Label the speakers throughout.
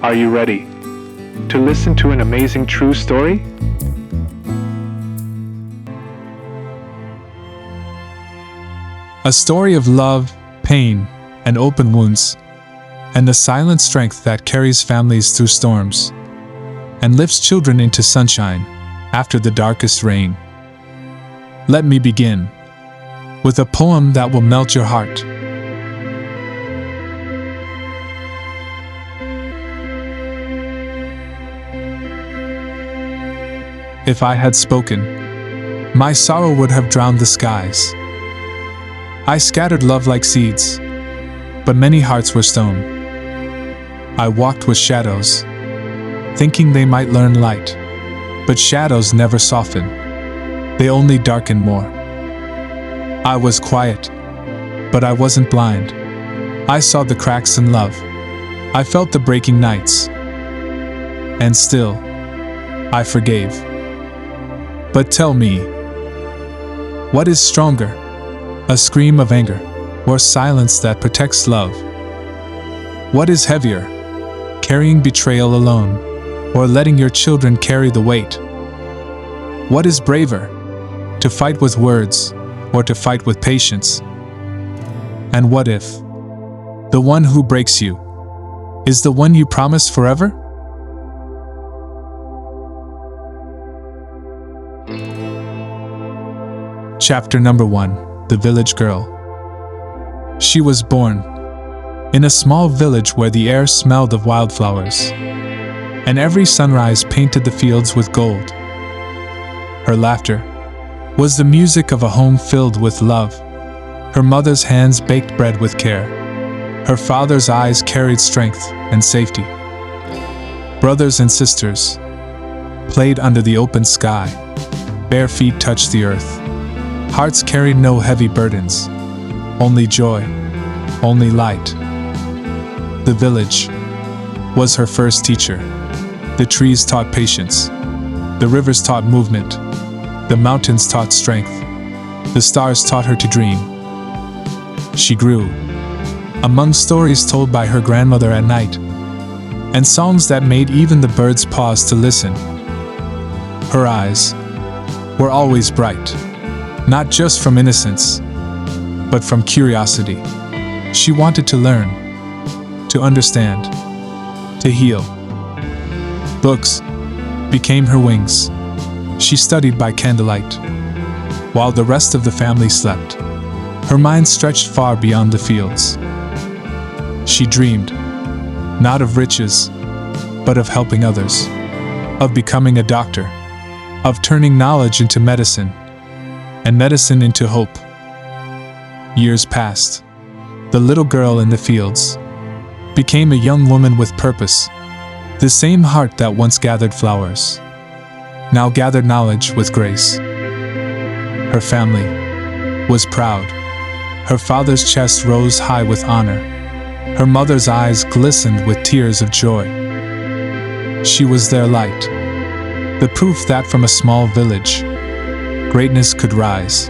Speaker 1: Are you ready to listen to an amazing true story?
Speaker 2: A story of love, pain, and open wounds, and the silent strength that carries families through storms, and lifts children into sunshine after the darkest rain. Let me begin with a poem that will melt your heart. If I had spoken, my sorrow would have drowned the skies. I scattered love like seeds, but many hearts were stone. I walked with shadows, thinking they might learn light, but shadows never soften, they only darken more. I was quiet, but I wasn't blind. I saw the cracks in love. I felt the breaking nights. And still, I forgave. But tell me, what is stronger? A scream of anger, or silence that protects love? What is heavier? Carrying betrayal alone, or letting your children carry the weight? What is braver? To fight with words, or to fight with patience? And what if the one who breaks you is the one you promised forever? Chapter number 1. The Village Girl. She was born in a small village where the air smelled of wildflowers, and every sunrise painted the fields with gold. Her laughter was the music of a home filled with love. Her mother's hands baked bread with care. Her father's eyes carried strength and safety. Brothers and sisters played under the open sky. Bare feet touched the earth. Hearts carried no heavy burdens, only joy, only light. The village was her first teacher. The trees taught patience. The rivers taught movement. The mountains taught strength. The stars taught her to dream. She grew among stories told by her grandmother at night, and songs that made even the birds pause to listen. Her eyes were always bright, not just from innocence, but from curiosity. She wanted to learn, to understand, to heal. Books became her wings. She studied by candlelight, while the rest of the family slept. Her mind stretched far beyond the fields. She dreamed, not of riches, but of helping others, of becoming a doctor, of turning knowledge into medicine, and medicine into hope. Years passed. The little girl in the fields became a young woman with purpose. The same heart that once gathered flowers now gathered knowledge with grace. Her family was proud. Her father's chest rose high with honor. Her mother's eyes glistened with tears of joy. She was their light, the proof that from a small village, greatness could rise.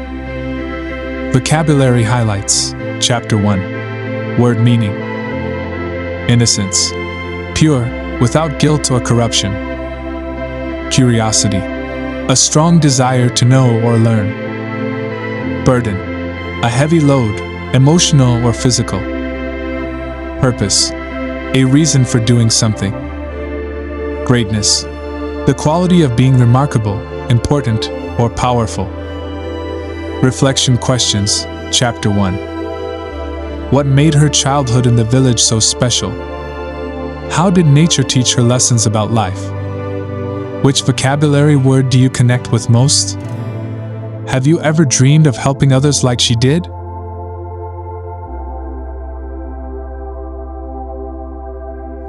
Speaker 2: Vocabulary highlights. Chapter 1. Word meaning. Innocence. Pure, without guilt or corruption. Curiosity. A strong desire to know or learn. Burden. A heavy load, emotional or physical. Purpose. A reason for doing something. Greatness. The quality of being remarkable, important, or powerful. Reflection questions. Chapter 1. What made her childhood in the village so special? How did nature teach her lessons about life? Which vocabulary word do you connect with most? Have you ever dreamed of helping others like she did?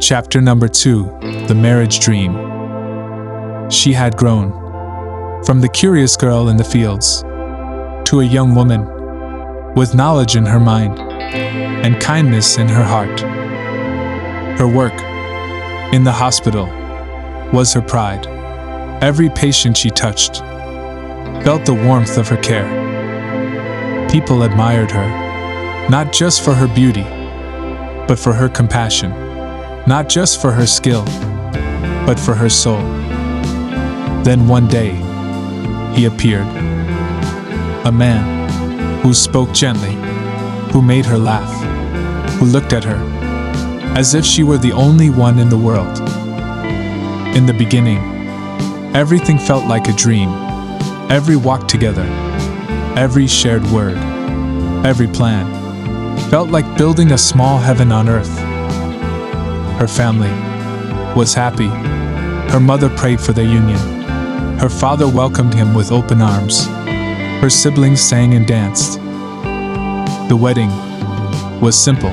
Speaker 2: Chapter number 2. The Marriage Dream. She had grown from the curious girl in the fields to a young woman with knowledge in her mind and kindness in her heart. Her work in the hospital was her pride. Every patient she touched felt the warmth of her care. People admired her, not just for her beauty, but for her compassion. not just for her skill, but for her soul. Then one day, he appeared. A man who spoke gently, who made her laugh, who looked at her as if she were the only one in the world. In the beginning, everything felt like a dream. Every walk together, every shared word, every plan felt like building a small heaven on earth. Her family was happy. Her mother prayed for their union. Her father welcomed him with open arms. Her siblings sang and danced. The wedding was simple,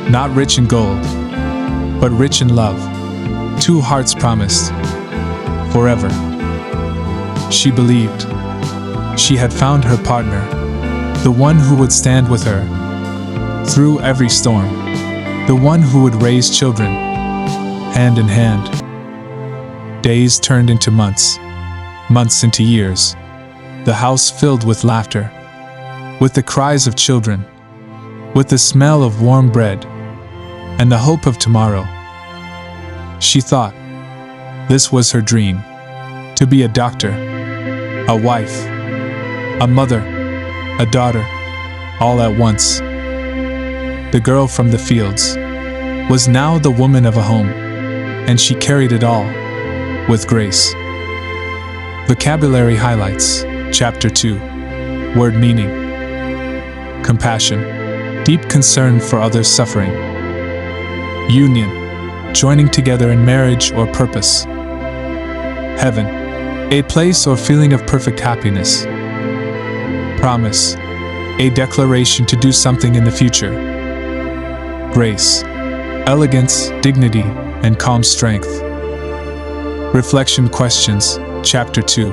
Speaker 2: not rich in gold, but rich in love. Two hearts promised forever. She believed she had found her partner, the one who would stand with her through every storm, the one who would raise children hand in hand. Days turned into months, months into years. The house filled with laughter, with the cries of children, with the smell of warm bread, and the hope of tomorrow. She thought this was her dream, to be a doctor, a wife, a mother, a daughter, all at once. The girl from the fields was now the woman of a home, and she carried it all with grace. Vocabulary highlights, Chapter 2. Word meaning: compassion, deep concern for others' suffering. Union, joining together in marriage or purpose. Heaven, a place or feeling of perfect happiness. Promise, a declaration to do something in the future. Grace, elegance, dignity, and calm strength. Reflection questions, Chapter 2.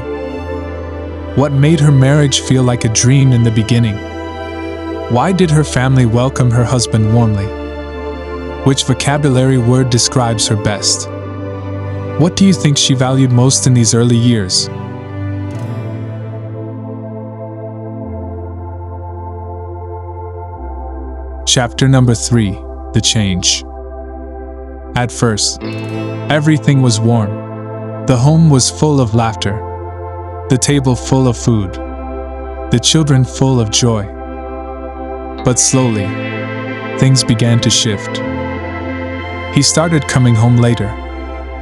Speaker 2: What made her marriage feel like a dream in the beginning? Why did her family welcome her husband warmly? Which vocabulary word describes her best? What do you think she valued most in these early years? Chapter number 3. The change. At first, everything was warm. The home was full of laughter. The table full of food. The children full of joy. But slowly, things began to shift. He started coming home later.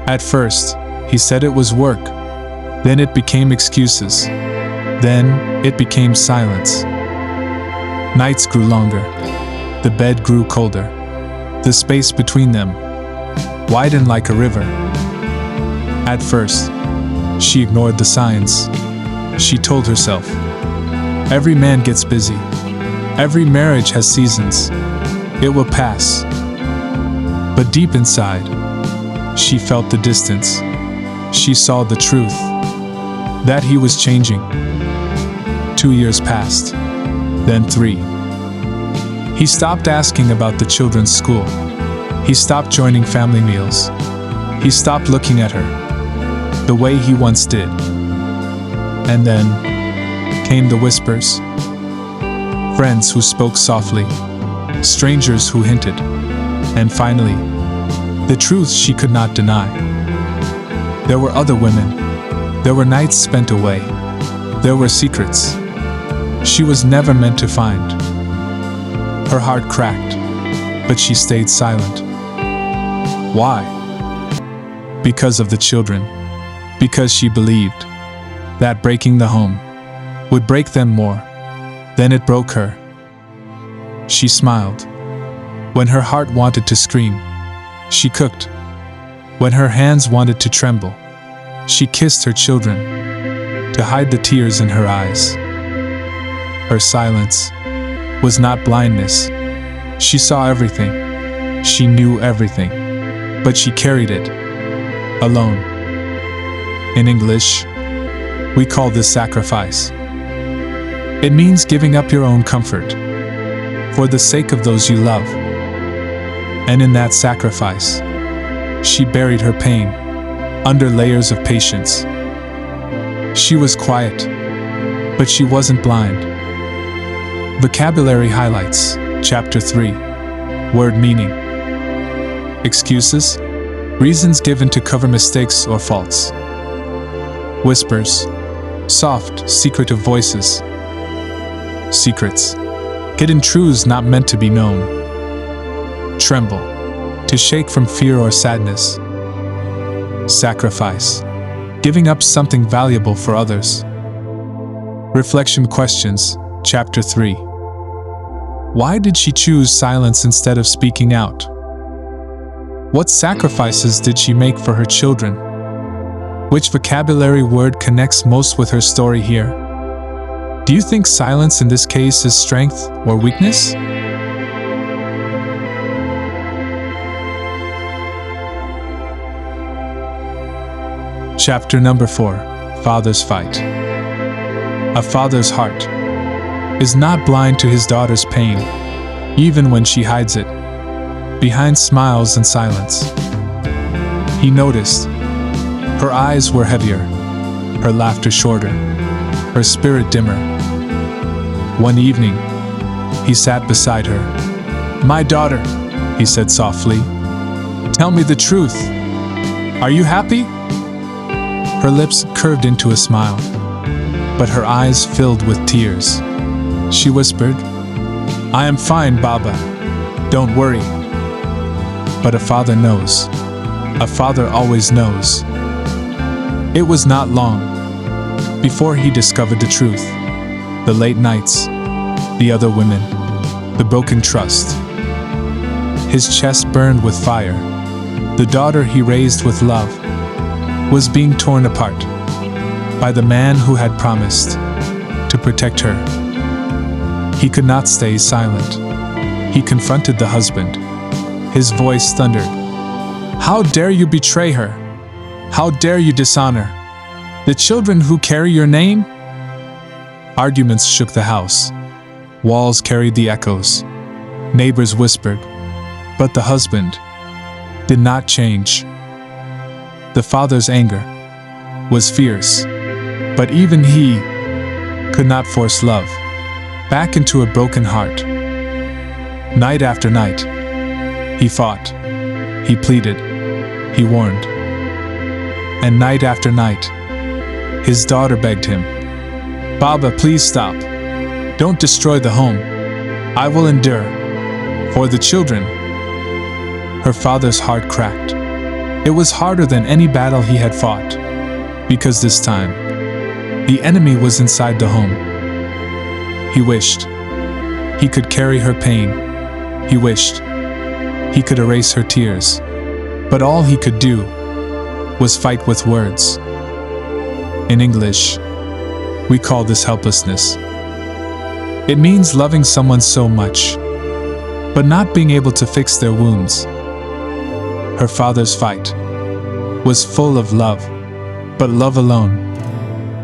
Speaker 2: At first, he said it was work. Then it became excuses. Then it became silence. Nights grew longer. The bed grew colder. The space between them widened like a river. At first, she ignored the signs. She told herself, every man gets busy. Every marriage has seasons. It will pass. But deep inside, she felt the distance. She saw the truth, that he was changing. 2 years passed, then 3. He stopped asking about the children's school. He stopped joining family meals. He stopped looking at her the way he once did. And then came the whispers. Friends who spoke softly, strangers who hinted, and finally, the truth she could not deny. There were other women. There were nights spent away. There were secrets she was never meant to find. Her heart cracked, but she stayed silent. Why? Because of the children. Because she believed that breaking the home would break them more than it broke her. She smiled. When her heart wanted to scream, she cooked. When her hands wanted to tremble, she kissed her children to hide the tears in her eyes. Her silence was not blindness. She saw everything. She knew everything. But she carried it alone. In English, we call this sacrifice. It means giving up your own comfort for the sake of those you love. And in that sacrifice, she buried her pain under layers of patience. She was quiet, but she wasn't blind. Vocabulary highlights, Chapter 3. Word meaning: excuses, reasons given to cover mistakes or faults. Whispers, soft, secretive voices. Secrets, hidden truths not meant to be known. Tremble, to shake from fear or sadness. Sacrifice, giving up something valuable for others. Reflection questions, Chapter 3. Why did she choose silence instead of speaking out? What sacrifices did she make for her children? Which vocabulary word connects most with her story here? Do you think silence in this case is strength or weakness? Chapter number 4. Father's Fight. A father's heart is not blind to his daughter's pain, even when she hides it behind smiles and silence. He noticed. Her eyes were heavier, her laughter shorter, her spirit dimmer. One evening, he sat beside her. "My daughter," he said softly, "tell me the truth. Are you happy?" Her lips curved into a smile, but her eyes filled with tears. She whispered, "I am fine, Baba. Don't worry." But a father knows. A father always knows. It was not long before he discovered the truth. The late nights, the other women, the broken trust. His chest burned with fire. The daughter he raised with love was being torn apart by the man who had promised to protect her. He could not stay silent. He confronted the husband. His voice thundered. "How dare you betray her? How dare you dishonor the children who carry your name?" Arguments shook the house. Walls carried the echoes. Neighbors whispered. But the husband did not change. The father's anger was fierce, but even he could not force love back into a broken heart. Night after night, he fought, he pleaded, he warned. And night after night, his daughter begged him, "Baba, please stop. Don't destroy the home. I will endure. For the children." Her father's heart cracked. It was harder than any battle he had fought, because this time, the enemy was inside the home. He wished he could carry her pain. He wished he could erase her tears. But all he could do was fight with words. In English, we call this helplessness. It means loving someone so much, but not being able to fix their wounds. Her father's fight was full of love, but love alone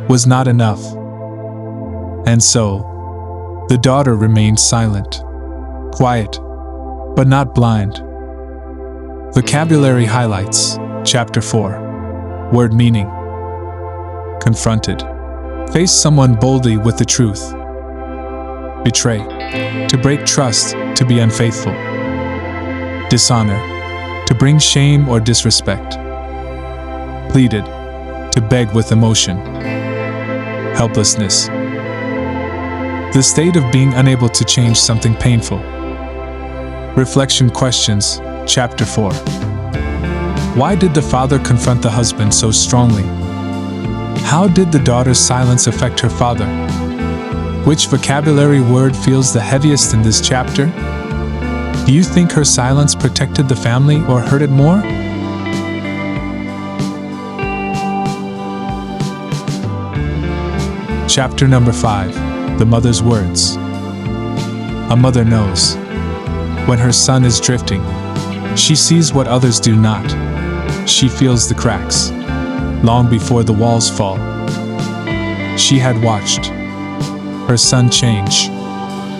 Speaker 2: was not enough. And so, the daughter remained silent, quiet, but not blind. Vocabulary highlights, Chapter 4. Word meaning. Confronted. Face someone boldly with the truth. Betray. To break trust, to be unfaithful. Dishonor. To bring shame or disrespect. Pleaded. To beg with emotion. Helplessness. The state of being unable to change something painful. Reflection questions, Chapter 4. Why did the father confront the husband so strongly? How did the daughter's silence affect her father? Which vocabulary word feels the heaviest in this chapter? Do you think her silence protected the family or hurt it more? Chapter number 5. The mother's words. A mother knows. When her son is drifting, she sees what others do not. She feels the cracks, long before the walls fall. She had watched her son change,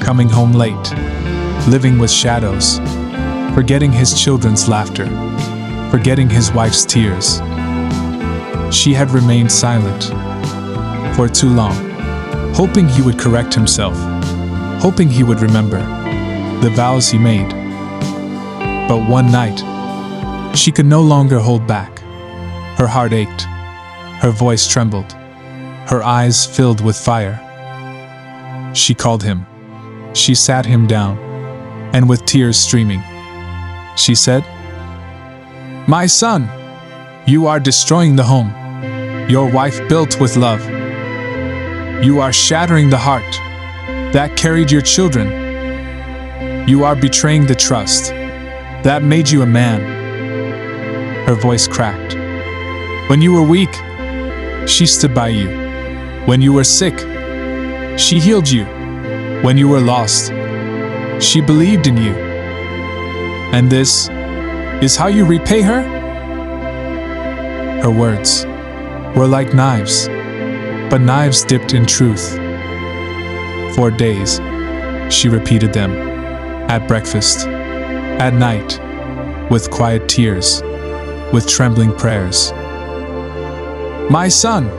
Speaker 2: coming home late, living with shadows, forgetting his children's laughter, forgetting his wife's tears. She had remained silent for too long, hoping he would correct himself, hoping he would remember the vows he made. But one night, She could no longer hold back. Her heart ached. Her voice trembled. Her eyes filled with fire. She called him. She sat him down, and with tears streaming, she said, "My son, you are destroying the home your wife built with love. You are shattering the heart that carried your children. You are betraying the trust that made you a man." Her voice cracked. "When you were weak, she stood by you. When you were sick, she healed you. When you were lost, she believed in you. And this is how you repay her?" Her words were like knives, but knives dipped in truth. For days, she repeated them, at breakfast, at night, with quiet tears, with trembling prayers. "My son,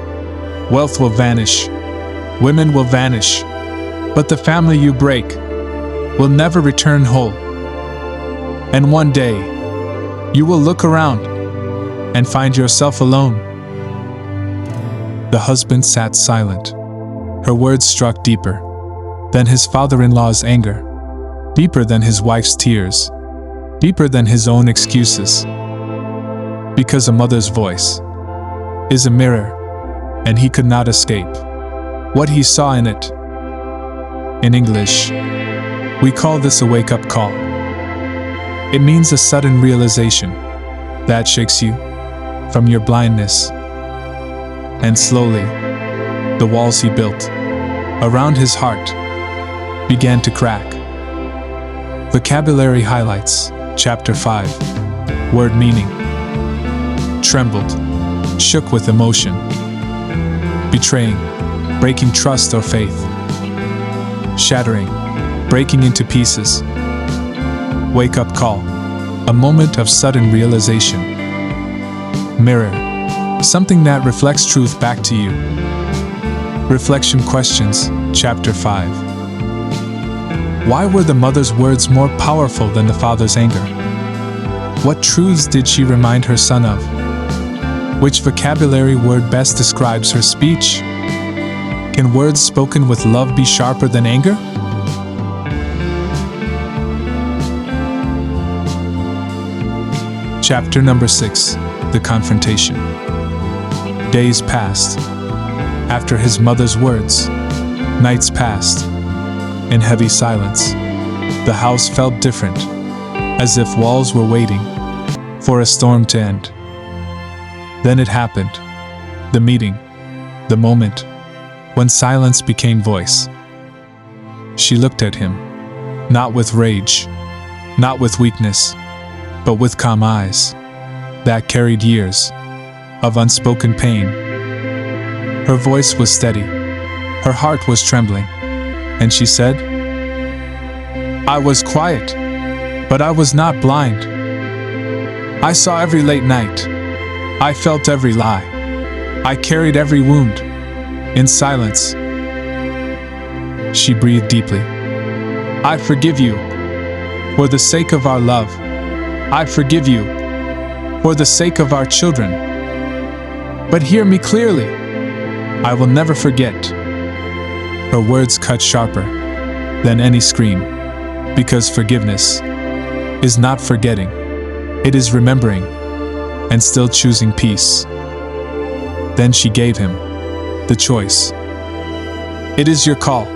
Speaker 2: wealth will vanish, women will vanish, but the family you break will never return whole. And one day, you will look around and find yourself alone." The husband sat silent. Her words struck deeper than his father-in-law's anger, deeper than his wife's tears, deeper than his own excuses. Because a mother's voice is a mirror, and he could not escape what he saw in it. In English, we call this a wake-up call. It means a sudden realization that shakes you from your blindness. And slowly, the walls he built around his heart began to crack. Vocabulary highlights, Chapter 5. Word meaning: trembled, shook with emotion. Betraying, breaking trust or faith. Shattering, breaking into pieces. Wake-up call, a moment of sudden realization. Mirror, something that reflects truth back to you. Reflection questions, Chapter 5. Why were the mother's words more powerful than the father's anger? What truths did she remind her son of? Which vocabulary word best describes her speech? Can words spoken with love be sharper than anger? Chapter number 6. The confrontation. Days passed. After his mother's words, nights passed. In heavy silence, the house felt different, as if walls were waiting for a storm to end. Then it happened. The meeting. The moment when silence became voice. She looked at him, not with rage, not with weakness, but with calm eyes that carried years of unspoken pain. Her voice was steady, her heart was trembling, and she said, "I was quiet, but I was not blind. I saw every late night. I felt every lie. I carried every wound. In silence." She breathed deeply. "I forgive you. For the sake of our love. I forgive you. For the sake of our children. But hear me clearly. I will never forget." Her words cut sharper than any scream, because forgiveness is not forgetting. It is remembering and still choosing peace. Then she gave him the choice. It is your call.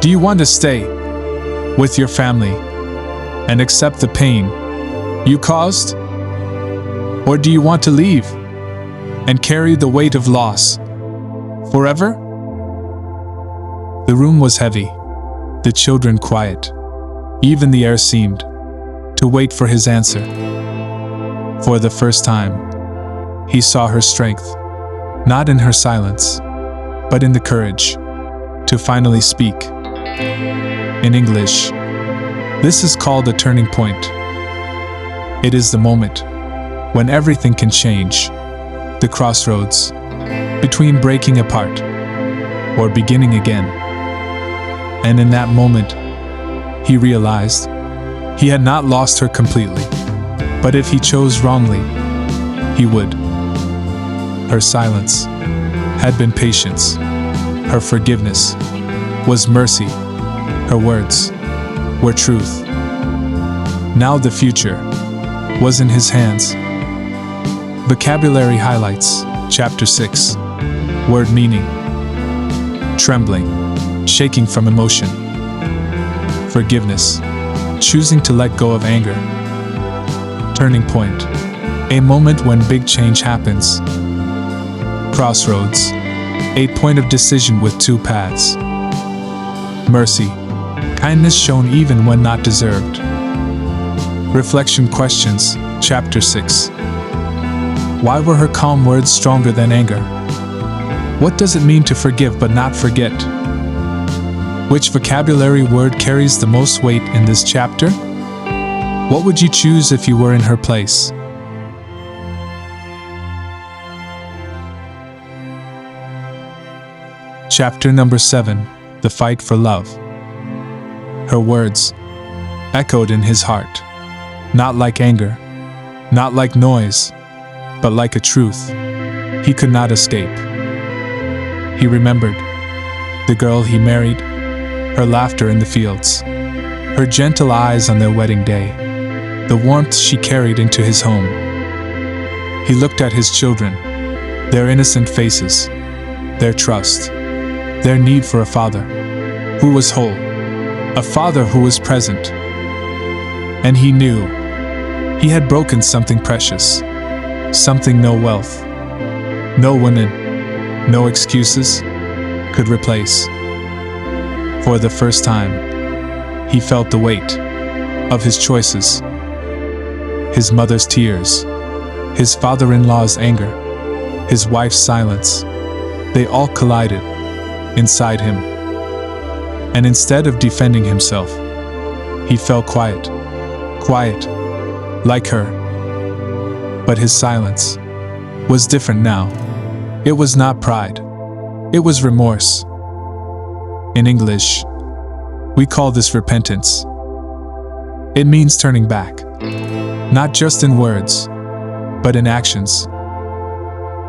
Speaker 2: Do you want to stay with your family and accept the pain you caused? Or do you want to leave and carry the weight of loss forever? The room was heavy, the children quiet. Even the air seemed to wait for his answer. For the first time, he saw her strength, not in her silence, but in the courage to finally speak. In English, this is called a turning point. It is the moment when everything can change, the crossroads between breaking apart or beginning again. And in that moment, he realized he had not lost her completely. But if he chose wrongly, he would. Her silence had been patience. Her forgiveness was mercy. Her words were truth. Now the future was in his hands. Vocabulary highlights, Chapter 6. Word meaning: trembling, shaking from emotion. Forgiveness, choosing to let go of anger. Turning point, a moment when big change happens. Crossroads, a point of decision with two paths. Mercy, kindness shown even when not deserved. Reflection questions, Chapter 6. Why were her calm words stronger than anger? What does it mean to forgive but not forget? Which vocabulary word carries the most weight in this chapter? What would you choose if you were in her place? Chapter number 7. The Fight for Love. Her words echoed in his heart, not like anger, not like noise, but like a truth he could not escape. He remembered the girl he married, her laughter in the fields, her gentle eyes on their wedding day, the warmth she carried into his home. He looked at his children, their innocent faces, their trust, their need for a father who was whole, a father who was present. And he knew he had broken something precious, something no wealth, no women, no excuses could replace. For the first time, he felt the weight of his choices. His mother's tears, his father-in-law's anger, his wife's silence, they all collided inside him. And instead of defending himself, he fell quiet, like her. But his silence was different now. It was not pride. It was remorse. In English, we call this repentance. It means turning back, not just in words, but in actions.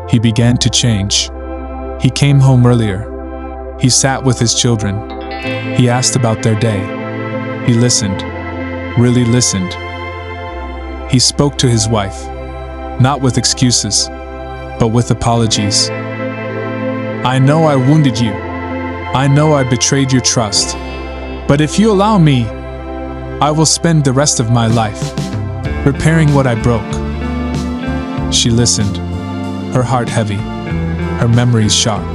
Speaker 2: He began to change. He came home earlier. He sat with his children. He asked about their day. He listened, really listened. He spoke to his wife, not with excuses, but with apologies. I know I wounded you. I know I betrayed your trust. But if you allow me, I will spend the rest of my life repairing what I broke. She listened, her heart heavy, her memories sharp.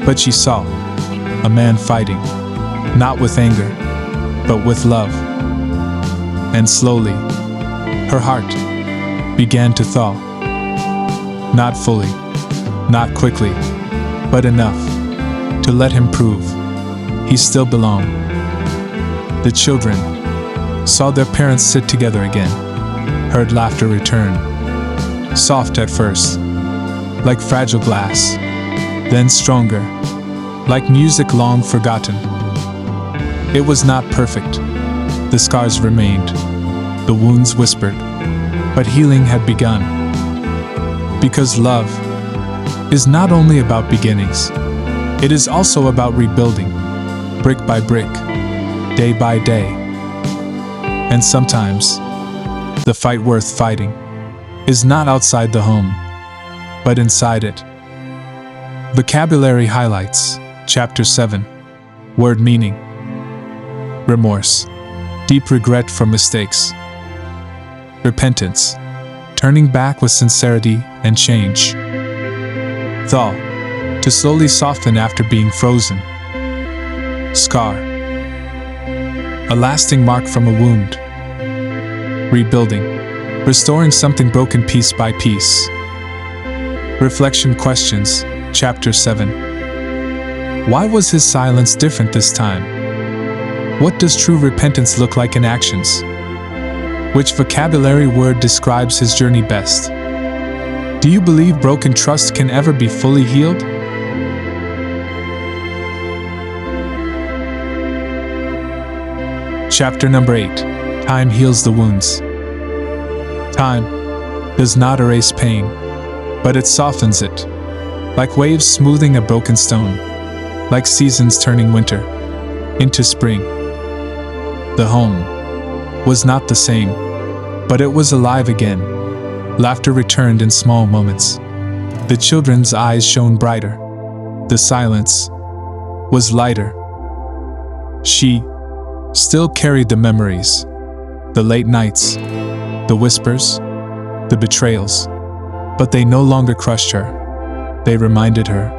Speaker 2: But she saw a man fighting, not with anger, but with love. And slowly, her heart began to thaw. Not fully, not quickly, but enough to let him prove he still belonged. The children saw their parents sit together again, heard laughter return, soft at first, like fragile glass, then stronger, like music long forgotten. It was not perfect. The scars remained, the wounds whispered, but healing had begun. Because love is not only about beginnings, it is also about rebuilding, brick by brick, day by day. And sometimes, the fight worth fighting is not outside the home, but inside it. Vocabulary highlights, Chapter 7. Word meaning: remorse, deep regret for mistakes. Repentance, turning back with sincerity and change. Thaw, to slowly soften after being frozen. Scar, a lasting mark from a wound. Rebuilding, restoring something broken piece by piece. Reflection questions, Chapter 7. Why was his silence different this time? What does true repentance look like in actions? Which vocabulary word describes his journey best? Do you believe broken trust can ever be fully healed? Chapter number 8. Time heals the wounds. Time does not erase pain, but it softens it, like waves smoothing a broken stone, like seasons turning winter into spring. The home was not the same, but it was alive again. Laughter returned in small moments. The children's eyes shone brighter. The silence was lighter. She still carried the memories, the late nights, the whispers, the betrayals, but they no longer crushed her. They reminded her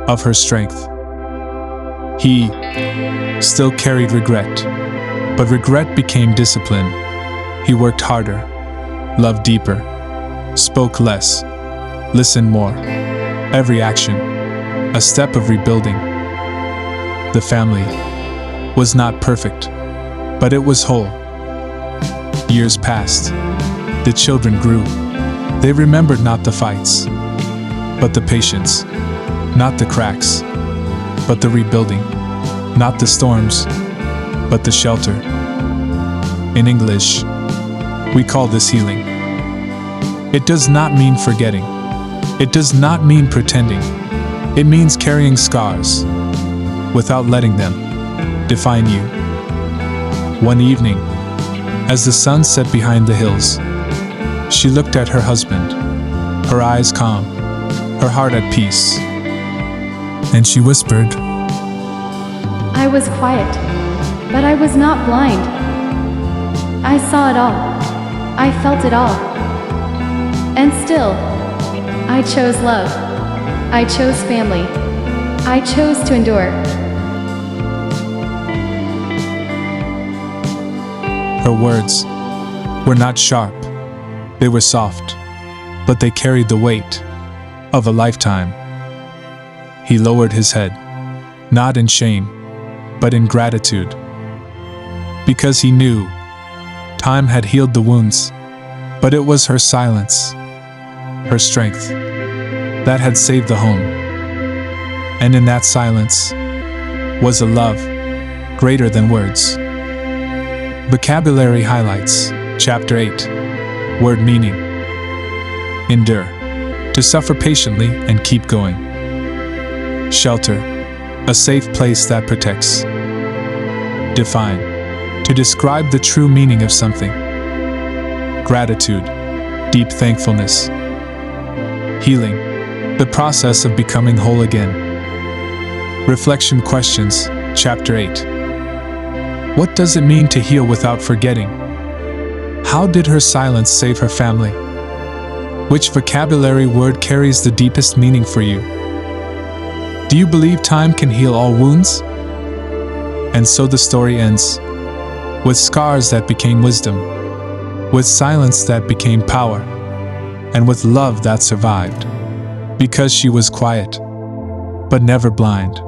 Speaker 2: of her strength. He still carried regret, but regret became discipline. He worked harder, loved deeper, spoke less, listened more. Every action, a step of rebuilding. The family was not perfect, but it was whole. Years passed. The children grew. They remembered not the fights, but the patience, not the cracks, but the rebuilding, not the storms, but the shelter. In English, we call this healing. It does not mean forgetting. It does not mean pretending. It means carrying scars without letting them define you. One evening, as the sun set behind the hills, she looked at her husband, her eyes calm, her heart at peace, and she whispered,
Speaker 3: I was quiet, but I was not blind. I saw it all. I felt it all. And still, I chose love. I chose family. I chose to endure.
Speaker 2: Her words were not sharp, they were soft, but they carried the weight of a lifetime. He lowered his head, not in shame, but in gratitude, because he knew time had healed the wounds, but it was her silence, her strength, that had saved the home. And in that silence was a love greater than words. Vocabulary highlights, Chapter 8. Word meaning. Endure. To suffer patiently and keep going. Shelter. A safe place that protects. Define. To describe the true meaning of something. Gratitude. Deep thankfulness. Healing. The process of becoming whole again. Reflection questions, Chapter 8. What does it mean to heal without forgetting? How did her silence save her family? Which vocabulary word carries the deepest meaning for you? Do you believe time can heal all wounds? And so the story ends, with scars that became wisdom, with silence that became power, and with love that survived, because she was quiet, but never blind.